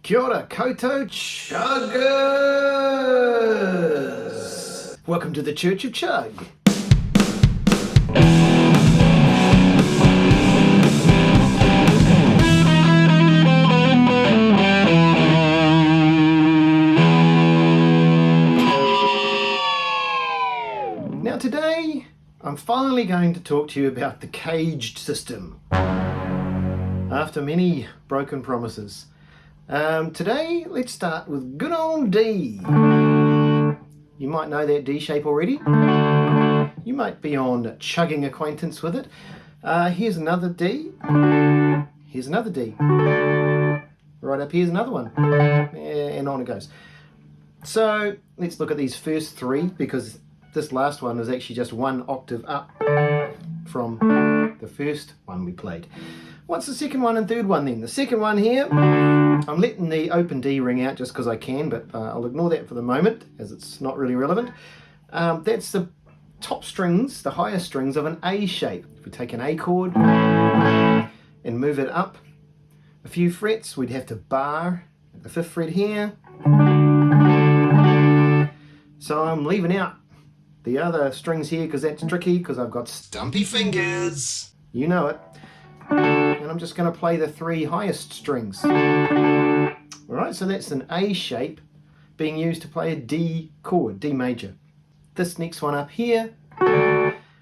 Kia ora koutou chuggers! Welcome to the Church of Chug. Now today, I'm finally going to talk to you about the caged system. After many broken promises. Today, let's start with good old D. You might know that D shape already. You might be on chugging acquaintance with it. Here's another D. Here's another D. Right up here's another one. And on it goes. So, let's look at these first three, because this last one is actually just one octave up from the first one we played. What's the second one and third one then? The second one here, I'm letting the open D ring out just because I can, but I'll ignore that for the moment as it's not really relevant. That's the top strings, the highest strings of an A shape. If we take an A chord and move it up a few frets, we'd have to bar at the 5th fret here. So I'm leaving out the other strings here because that's tricky, because I've got stumpy fingers. You know it. And I'm just going to play the three highest strings. Alright, so that's an A shape being used to play a D chord, D major. This next one up here,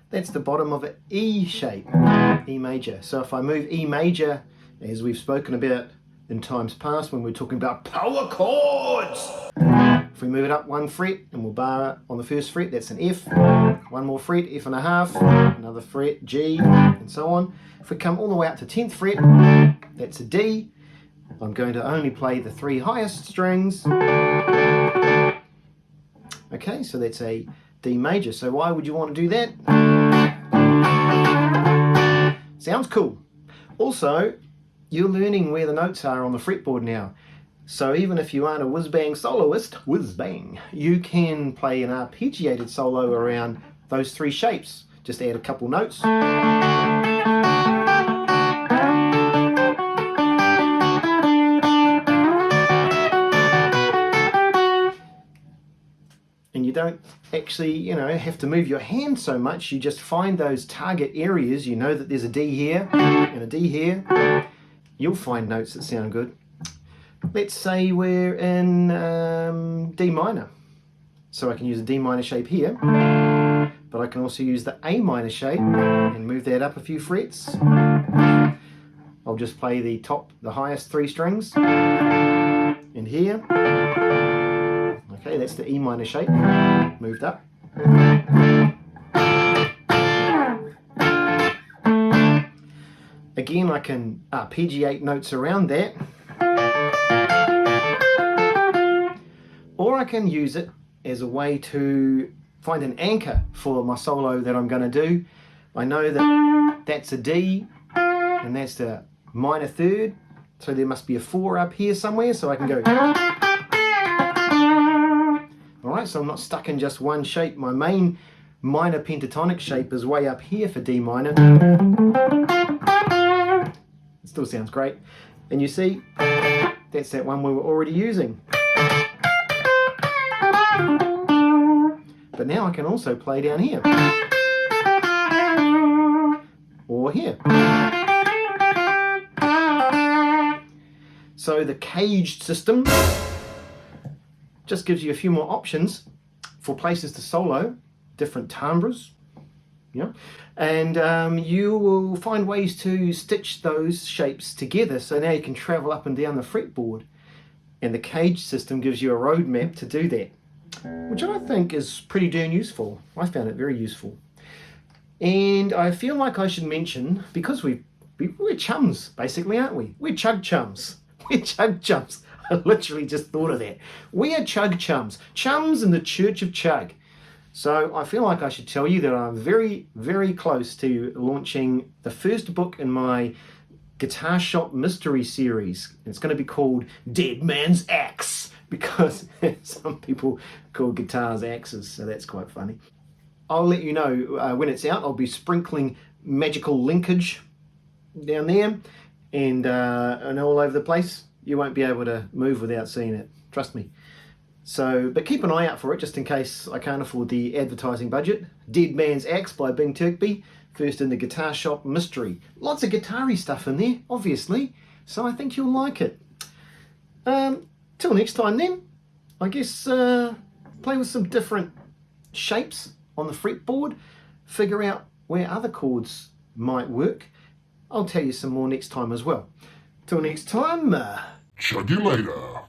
that's the bottom of an E shape, E major. So if I move E major, as we've spoken about in times past when we're talking about power chords, if we move it up one fret and we'll bar on the first fret, that's an F. One more fret, F and a half, another fret, G, and so on. If we come all the way up to 10th fret, that's a D. I'm going to only play the three highest strings. Okay, so that's a D major. So why would you want to do that? Sounds cool. Also, you're learning where the notes are on the fretboard now. So even if you aren't a whiz-bang soloist, whiz-bang, you can play an arpeggiated solo around those three shapes. Just add a couple notes. And you don't actually, have to move your hand so much. You just find those target areas. You know that there's a D here and a D here. You'll find notes that sound good. Let's say we're in D minor. So I can use a D minor shape here, but I can also use the A minor shape and move that up a few frets. I'll just play the highest three strings. And here, okay, that's the E minor shape, moved up. Again, I can arpeggiate notes around that. Or I can use it as a way to find an anchor for my solo that I'm going to do. I know that that's a D and that's the minor third, so there must be a 4 up here somewhere, so I can go. Alright, so I'm not stuck in just one shape. My main minor pentatonic shape is way up here for D minor. It still sounds great. And you see, that's that one we were already using. But now I can also play down here. Or here. So the caged system just gives you a few more options for places to solo, different timbres, and you will find ways to stitch those shapes together, so now you can travel up and down the fretboard. And the caged system gives you a roadmap to do that, which I think is pretty darn useful. I found it very useful. And I feel like I should mention, because we're chums, basically, aren't we? We're Chug Chums. We're Chug Chums. I literally just thought of that. We are Chug Chums. Chums in the Church of Chug. So I feel like I should tell you that I'm very, very close to launching the first book in my Guitar Shop Mystery Series. It's going to be called Dead Man's Axe, because some people call guitars axes, so that's quite funny. I'll let you know when it's out. I'll be sprinkling magical linkage down there and all over the place. you won't be able to move without seeing it, trust me. So, but keep an eye out for it just in case I can't afford the advertising budget. Dead Man's Axe by Bing Turkby, first in the Guitar Shop Mystery. Lots of guitar-y stuff in there, obviously, so I think you'll like it. Till next time then, I guess play with some different shapes on the fretboard, figure out where other chords might work. I'll tell you some more next time as well. Till next time, Chug you later.